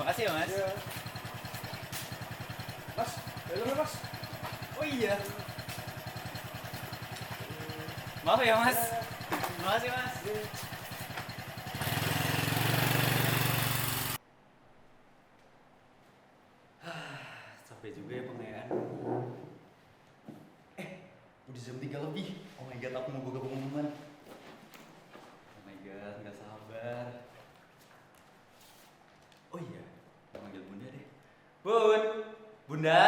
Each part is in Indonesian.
Makasih ya, Mas. Iya. Mas, dalamnya Mas. Oh iya. Maaf ya, Mas. Makasih, Mas. Capek juga ya pengayaan. Udah jam 3 lebih. Oh my god, aku mau buka pengumuman. Oh my god, nggak sabar. Oh iya, panggil Bunda deh. Bun, Bunda,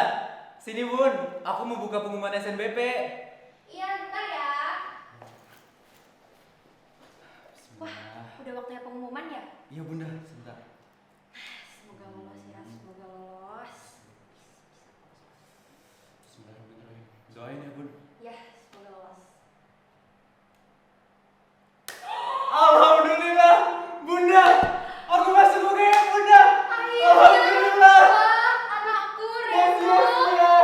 sini Bun. Aku mau buka pengumuman SNBP. Iya, bentar ya. Wah, Bismillah. udah waktunya pengumuman ya? Iya Bunda, sebentar. Semoga lolos ya, semoga lolos. Sebentar, bentar. Doain ya Bun. Ya, semoga lolos. Alhamdulillah, Bunda. Aku masuk UGM, Bunda. Akhirnya, wah, anakku Yes, Reno. Bunda.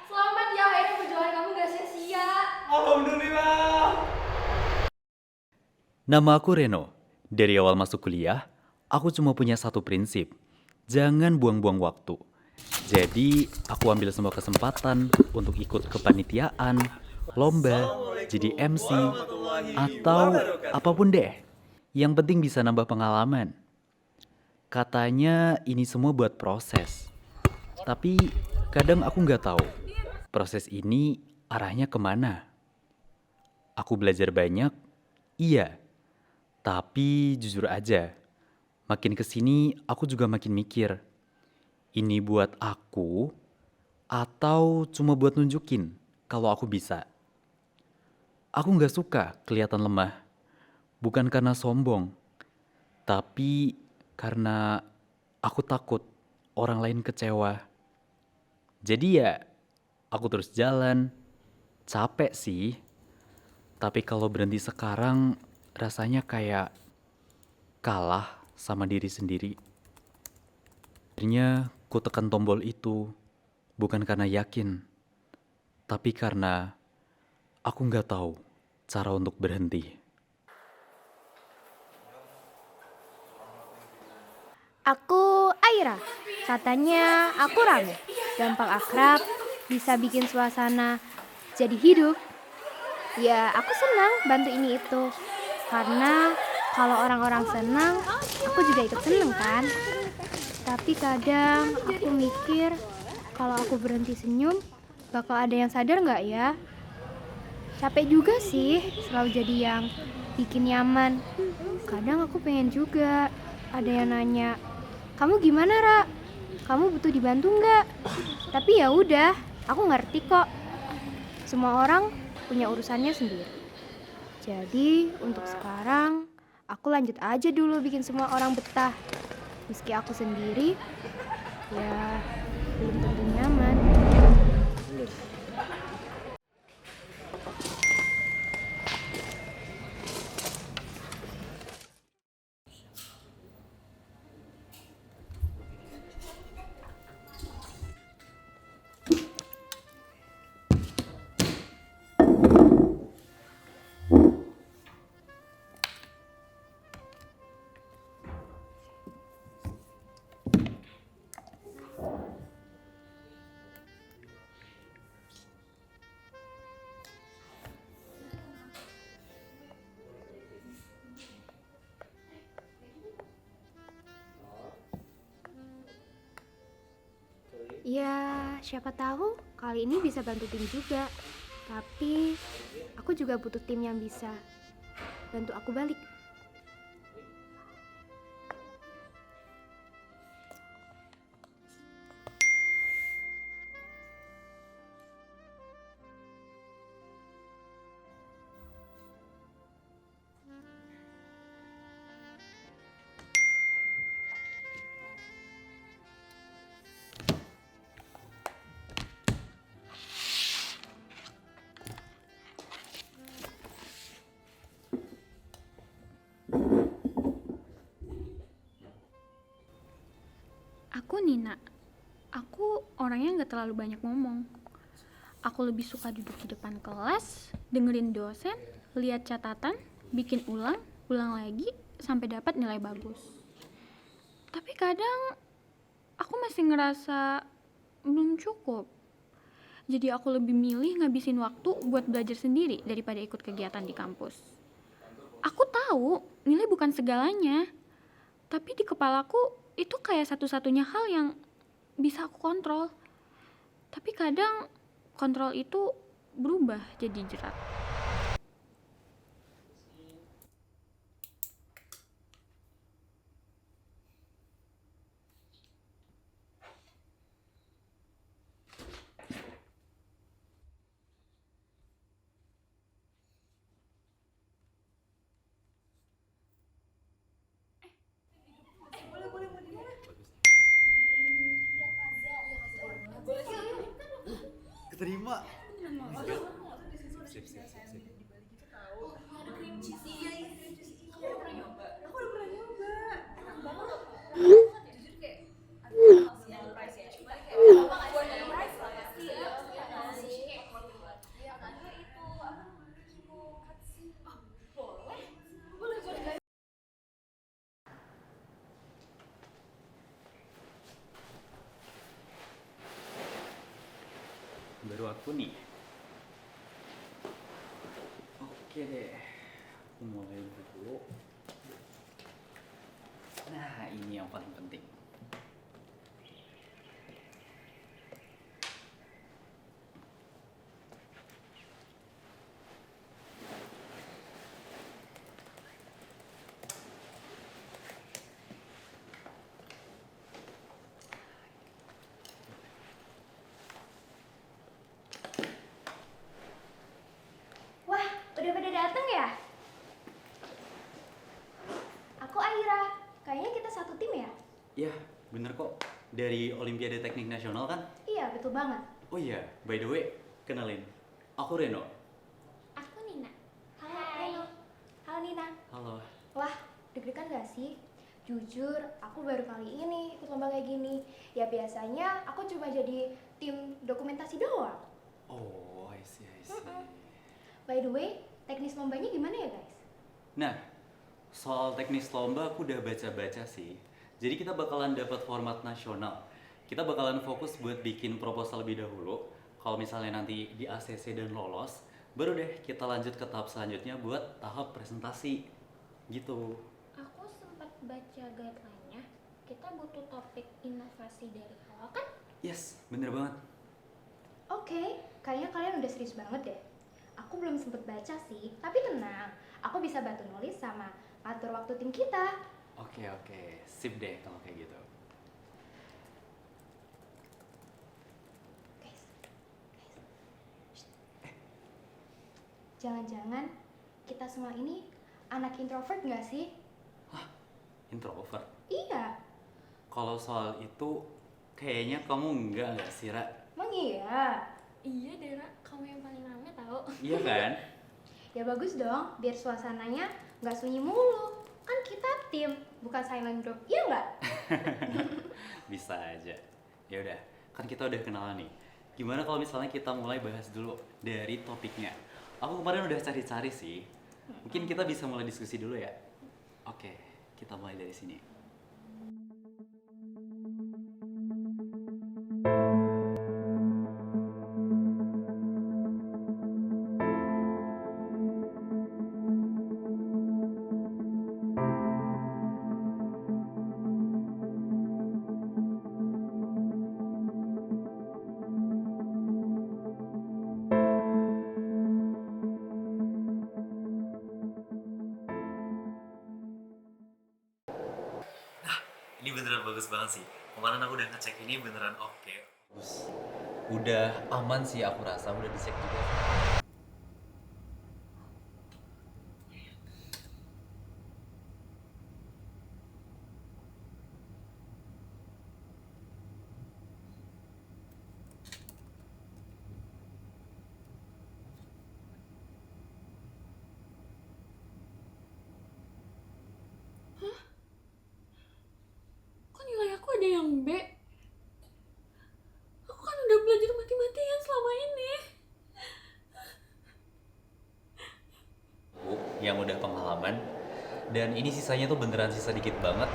Selamat ya, akhirnya perjuangan kamu gak sia-sia. Alhamdulillah. Nama aku Reno. Dari awal masuk kuliah, aku cuma punya satu prinsip. Jangan buang-buang waktu. Jadi, aku ambil semua kesempatan untuk ikut kepanitiaan, lomba, jadi MC, atau apapun deh. Yang penting bisa nambah pengalaman. Katanya ini semua buat proses. Tapi kadang aku nggak tahu proses ini arahnya kemana. Aku belajar banyak, iya. Tapi jujur aja, makin kesini aku juga makin mikir. Ini buat aku atau cuma buat nunjukin kalau aku bisa. Aku nggak suka kelihatan lemah. Bukan karena sombong, tapi karena aku takut orang lain kecewa. Jadi ya, aku terus jalan. Capek sih, tapi kalau berhenti sekarang rasanya kayak kalah sama diri sendiri. Akhirnya ku tekan tombol itu bukan karena yakin, tapi karena aku nggak tahu cara untuk berhenti. Aku Aira. Katanya aku rame, gampang akrab, bisa bikin suasana jadi hidup. Ya, aku senang bantu ini itu. Karena kalau orang-orang senang, aku juga ikut seneng kan. Tapi kadang aku mikir, kalau aku berhenti senyum, bakal ada yang sadar nggak ya? Capek juga sih, selalu jadi yang bikin nyaman. Kadang aku pengen juga ada yang nanya, kamu gimana, Ra? Kamu butuh dibantu nggak? Tapi ya udah, aku ngerti kok. Semua orang punya urusannya sendiri. Jadi untuk sekarang, aku lanjut aja dulu bikin semua orang betah. Meski aku sendiri, ya belum tentu nyaman. Ya, siapa tahu kali ini bisa bantu tim juga. Tapi aku juga butuh tim yang bisa bantu aku balik. orangnya nggak terlalu banyak ngomong. Aku lebih suka duduk di depan kelas, dengerin dosen, lihat catatan, bikin ulang lagi, sampai dapat nilai bagus. Tapi kadang aku masih ngerasa belum cukup. Jadi aku lebih milih ngabisin waktu buat belajar sendiri daripada ikut kegiatan di kampus. Aku tahu nilai bukan segalanya, tapi di kepalaku itu kayak satu-satunya hal yang bisa aku kontrol. Tapi kadang kontrol itu berubah jadi jerat. Keterima. Baru aku nih. Oke deh, aku mulai dulu. Nah, ini yang paling penting. Wah, udah pada dateng ya? Aku Aira. Kayaknya kita satu tim ya? Ya, bener kok. Dari Olimpiade Teknik Nasional kan? Iya, betul banget. Oh iya, by the way, kenalin. Aku Reno. Aku Nina. Halo, Reno. Halo, Nina. Halo. Wah, deg-degan gak sih? Jujur, aku baru kali ini ikut lomba kayak gini. Ya biasanya aku cuma jadi tim dokumentasi doang. Oh, I see. By the way, teknis lombanya gimana ya guys? Nah, soal teknis lomba aku udah baca-baca sih. Jadi kita bakalan dapat format nasional. Kita bakalan fokus buat bikin proposal lebih dahulu. Kalau misalnya nanti di ACC dan lolos, baru deh kita lanjut ke tahap selanjutnya buat tahap presentasi. Gitu. Aku sempat baca guideline-nya, kita butuh topik inovasi dari awal kan? Yes, bener banget. Oke, kayaknya kalian udah serius banget deh. Aku belum sempet baca sih, tapi tenang. Aku bisa bantu nulis sama atur waktu tim kita. Oke, sip deh kalau kayak gitu. Guys. Shh. Jangan-jangan kita semua ini anak introvert nggak sih? Introvert. Iya, Kalau soal itu, kayaknya kamu nggak sih, Ra? emang iya. Iya, Dera, kamu yang paling rame tau. Iya kan? Ya bagus dong, biar suasananya nggak sunyi mulu. Kan kita tim, bukan silent group, iya nggak? Bisa aja. Ya udah, kan kita udah kenalan nih. Gimana kalau misalnya kita mulai bahas dulu dari topiknya? Aku kemarin udah cari-cari sih. Mungkin kita bisa mulai diskusi dulu ya. Oke, kita mulai dari sini. Ini beneran bagus banget sih. Kemarin aku udah ngecek ini beneran oke. Bagus. Udah aman sih aku rasa, udah dicek juga. Kok nilai aku ada yang B? Aku yang udah pengalaman. Dan ini sisanya tuh beneran sisa dikit banget.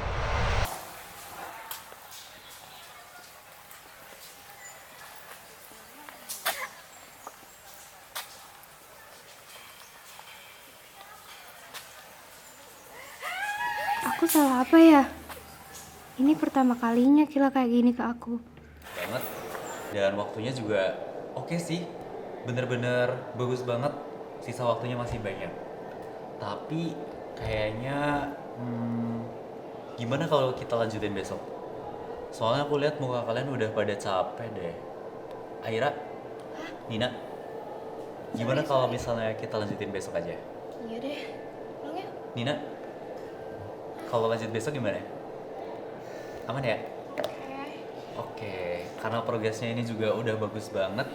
Aku salah apa ya? Ini pertama kalinya Kila kayak gini ke aku. Banget. Dan waktunya juga oke sih. Bener-bener bagus banget. Sisa waktunya masih banyak. Tapi kayaknya gimana kalau kita lanjutin besok? Soalnya aku lihat muka kalian udah pada capek deh. Aira, Nina, gimana kalau misalnya kita lanjutin besok aja? Iya deh, pulang ya. Nina, kalau lanjut besok gimana? Aman ya? Oke, karena progresnya ini juga udah bagus banget.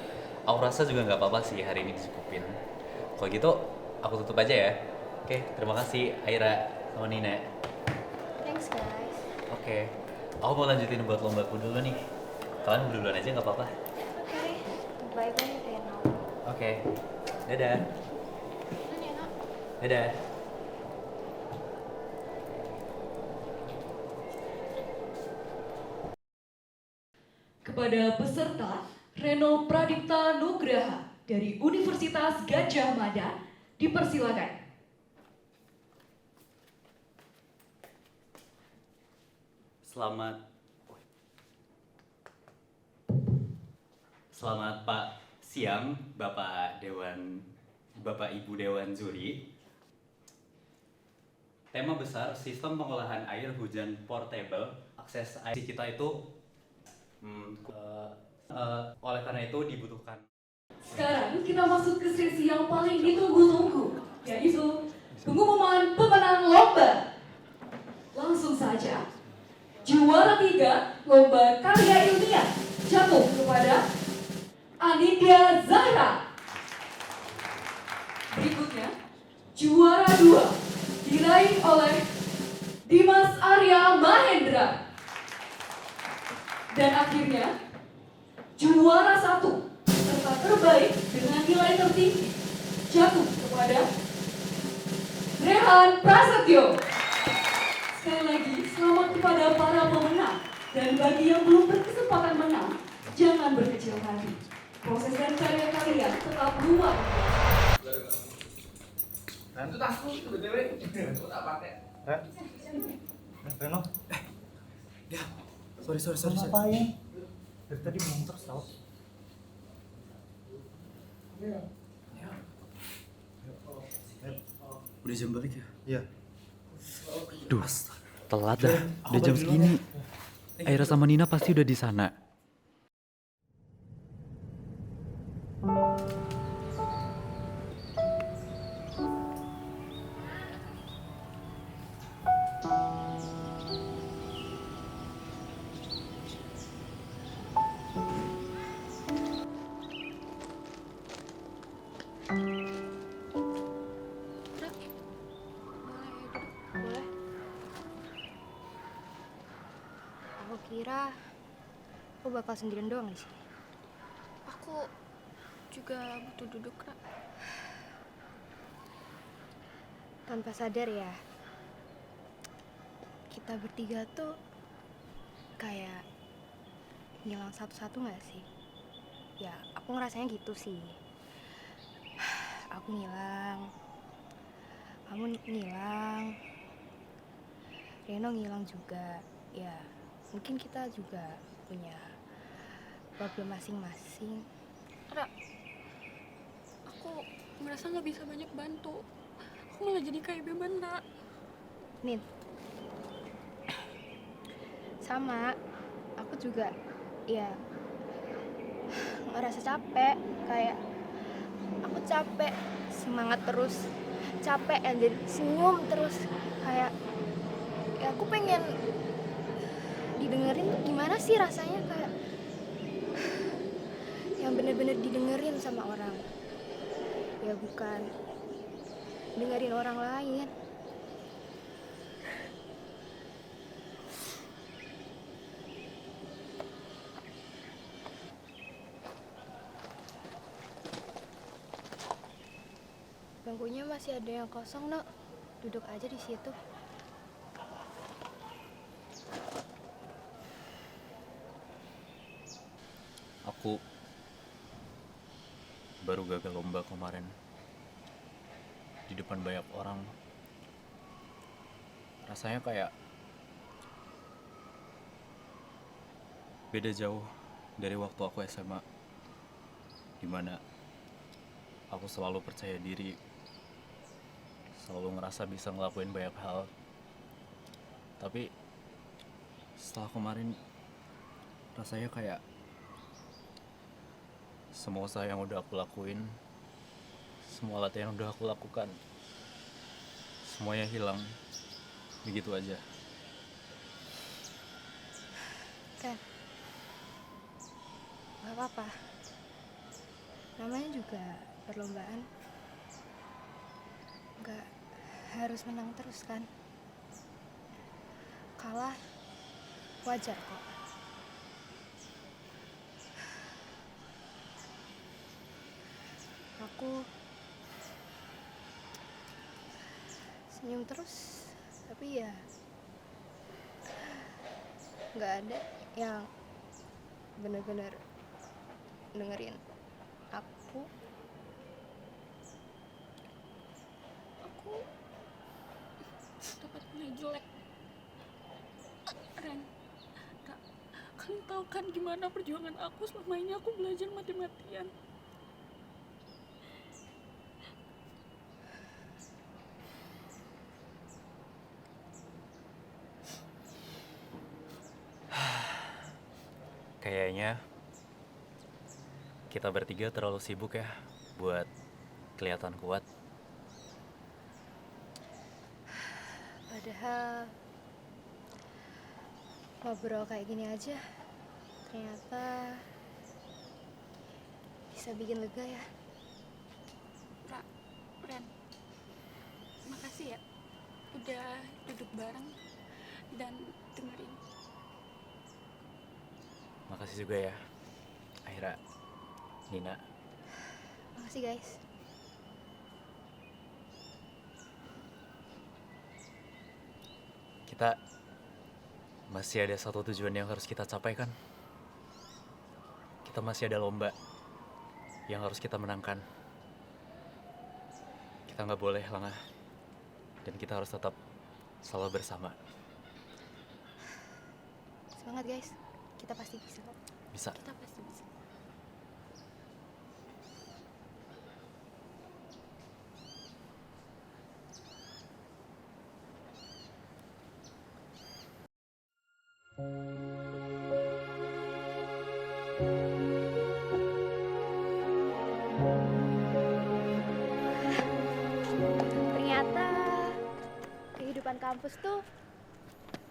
Aku rasa juga nggak apa-apa sih hari ini dicukupin. Kalau gitu, aku tutup aja ya. Oke, terima kasih Aira sama Nina. Thanks guys. Oke, aku mau lanjutin buat lombaku dulu nih. Kalian berduluan aja nggak apa-apa. Oke, bye-bye Reno. Oke, dadah. Dadah. Kepada peserta, Reno Pradipta Nugraha dari Universitas Gadjah Mada dipersilakan. Selamat siang, Bapak Ibu Dewan Juri. Tema besar sistem pengolahan air hujan portable. Akses air kita itu oleh karena itu dibutuhkan. Sekarang kita masuk ke sesi yang paling ditunggu-tunggu, yaitu pengumuman pemenang lomba. Langsung saja, juara 3 lomba karya ilmiah jatuh kepada Anindya Zahra. Berikutnya, juara 2 diraih oleh Dimas Arya Mahendra. Dan akhirnya, juara 1 serta terbaik dengan nilai tertinggi jatuh kepada Rehan Prasetyo. Sekali lagi, selamat kepada para pemenang. Dan bagi yang belum berkesempatan menang, jangan berkecil hati. Proses dan karya kalian tetap luar biasa. Itu tasku itu BTW. Kok tak pakai? Reno, Ya, sorry. ngapain? Dari tadi belum terus tau. Udah jam balik ya? Iya. Duh, telat dah. Udah jam segini. Aira sama Nina pasti udah di sana. Boleh. Aku kira aku bakal sendirian doang di sini. Aku juga butuh duduk, Ra. Tanpa sadar ya, kita bertiga tuh kayak ngilang satu-satu nggak sih? Ya, aku ngerasanya gitu sih. Aku ngilang, kamu ngilang, Reno ngilang juga. Ya, mungkin kita juga punya problem masing-masing. Ra, aku merasa nggak bisa banyak bantu. Aku malah jadi kayak beban, Ra. Nin, sama, aku juga ya ngerasa capek, kayak aku capek semangat terus, capek and then senyum terus, kayak ya aku pengen didengerin tuh gimana sih rasanya, kayak yang bener-bener didengerin sama orang, ya bukan dengerin orang lain. Bangku Bangkunya masih ada yang kosong, Nok. Duduk aja di situ. Aku baru gagal lomba kemarin di depan banyak orang. Rasanya kayak beda jauh dari waktu aku SMA, dimana aku selalu percaya diri, selalu ngerasa bisa ngelakuin banyak hal. Tapi setelah kemarin rasanya kayak semua usaha yang udah aku lakuin, semua latihan yang udah aku lakukan, semuanya hilang begitu aja. Ren, gak apa-apa. Namanya juga perlombaan. Gak harus menang terus kan. Kalah wajar kok. Aku senyum terus, tapi ya nggak ada yang bener-bener dengerin aku. Aku dapat nilai jelek. Ren, kamu tahu kan gimana perjuangan aku selama ini aku belajar mati-matian. Kayaknya kita bertiga terlalu sibuk ya buat kelihatan kuat. Padahal ngobrol kayak gini aja ternyata bisa bikin lega ya. Ren, makasih ya udah duduk bareng dan dengerin. Makasih juga ya, Aira, Nina. Makasih guys. Kita masih ada satu tujuan yang harus kita capai kan? Kita masih ada lomba yang harus kita menangkan. Kita nggak boleh lengah. Dan kita harus tetap selalu bersama. Semangat guys. Kita pasti bisa kok. Bisa. Kita pasti bisa. Ternyata kehidupan kampus tuh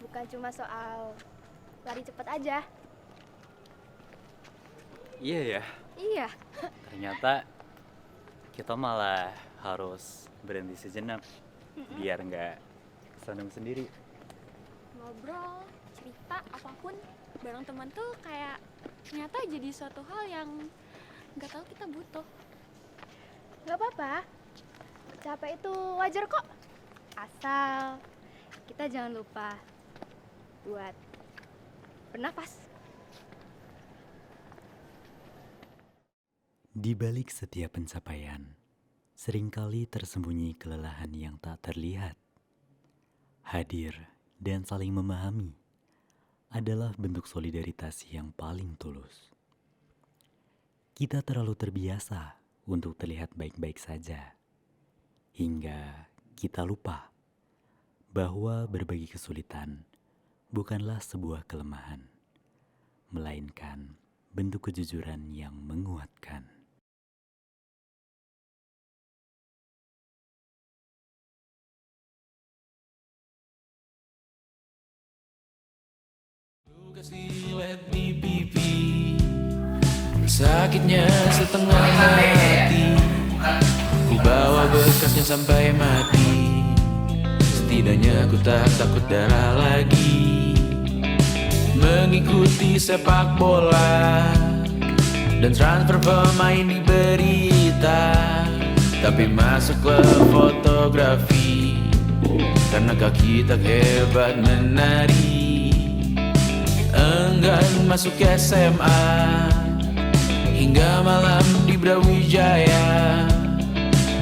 bukan cuma soal lari cepat aja. Iya ya, Iya. ternyata kita malah harus berhenti sejenak biar nggak seneng sendiri. Ngobrol, cerita, apapun bareng teman tuh kayak ternyata jadi suatu hal yang nggak tahu kita butuh. Gak apa-apa. Capek itu wajar kok. Asal kita jangan lupa buat bernafas. Di balik setiap pencapaian, seringkali tersembunyi kelelahan yang tak terlihat. Hadir dan saling memahami adalah bentuk solidaritas yang paling tulus. Kita terlalu terbiasa untuk terlihat baik-baik saja, hingga kita lupa bahwa berbagi kesulitan bukanlah sebuah kelemahan, melainkan bentuk kejujuran yang menguatkan. Kasih let me pipi, sakitnya setengah hati, ku bawa bekasnya sampai mati. Setidaknya ku tak takut darah lagi, mengikuti sepak bola dan transfer pemain di berita. Tapi masuklah fotografi, karena kaki tak hebat menari. Enggan masuk SMA, hingga malam di Brawijaya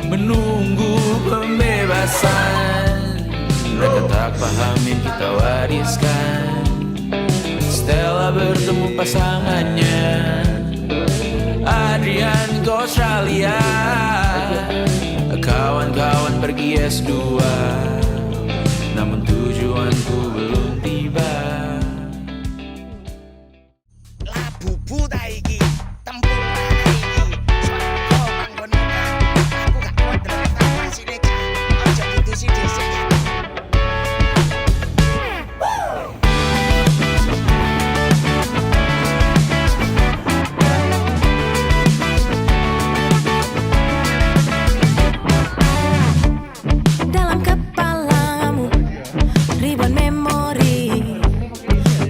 menunggu pembebasan. Mereka tak paham yang kita wariskan. Stella bertemu pasangannya, Adrian ke Australia. Kawan-kawan pergi S2, namun tujuanku belum tiba. Labu buta iki, tempur iki. Swarga panggonku. Aku gak kuat delok masine cah. Aja didisi-disi. Dalam kepalamu ribuan memori,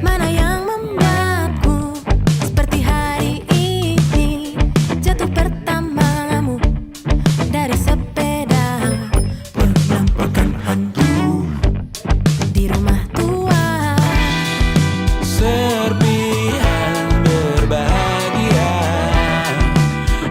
mana yang membuatku seperti hari ini. Jatuh pertamamu dari sepeda, menampakkan hantu di rumah tua. Serpihan berbahagia,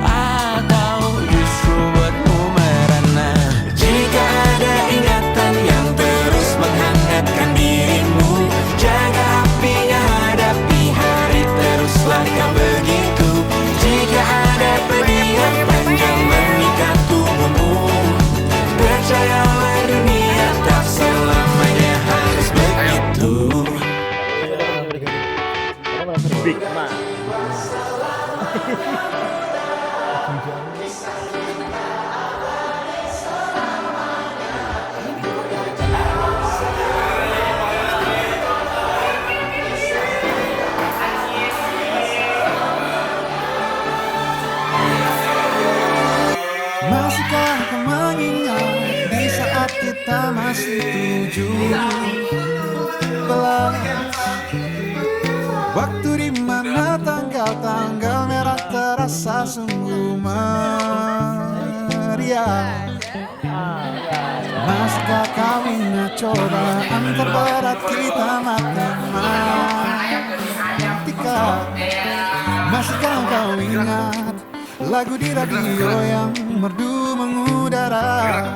atau justru buatmu merana. Jika ada ingatan yang terus menghangatkan dirimu, jaga apinya, hadapi hari, teruslah kau begitu. Jika ada pedih yang panjang mengikat tubuhmu, percayalah dunia tak selamanya harus begitu. Masihkah kau mengingat di saat kita masih 17? Waktu di mana tanggal-tanggal merah terasa sungguh meriah. Masihkah kau ingat cobaan terberat kita matematika? Masihkah kau ingat lagu di radio yang merdu mengudara?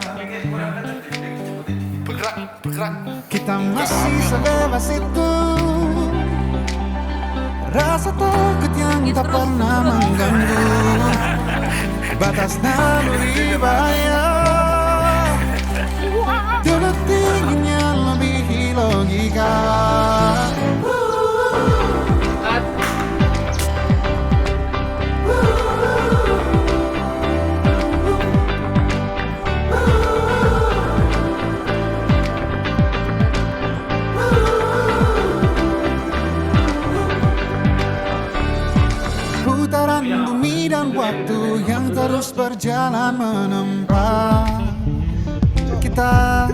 Kita masih sebebas itu, rasa takut yang tak pernah mengganggu, batas naluri bahaya. Dulu tingginya lebih logika. Putaran bumi dan waktu yang terus berjalan menempa kita.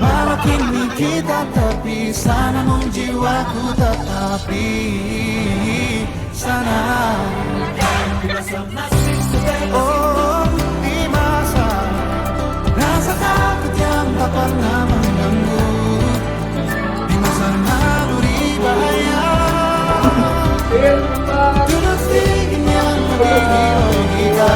Malam kini kita terpisah, namun jiwaku tetap di sana. Oh, di masa rasa takut yang tak pernah mengganggu, di masa naluri bahaya. Dulu tingginya lebih logika.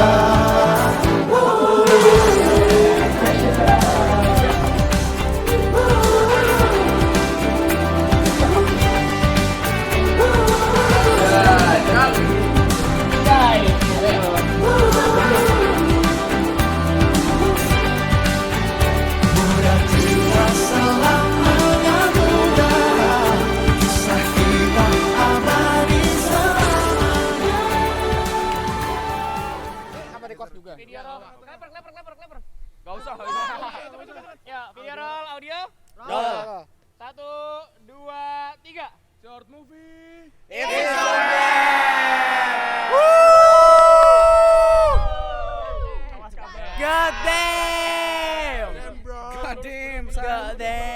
Mudah cinta selamanya mudah, kisah kita abadi selamanya. Apa record juga? Video roll. Kleper. Gak usah. Ya, video roll audio. Roll. 1, 2, 3. Short movie. God damn! God damn!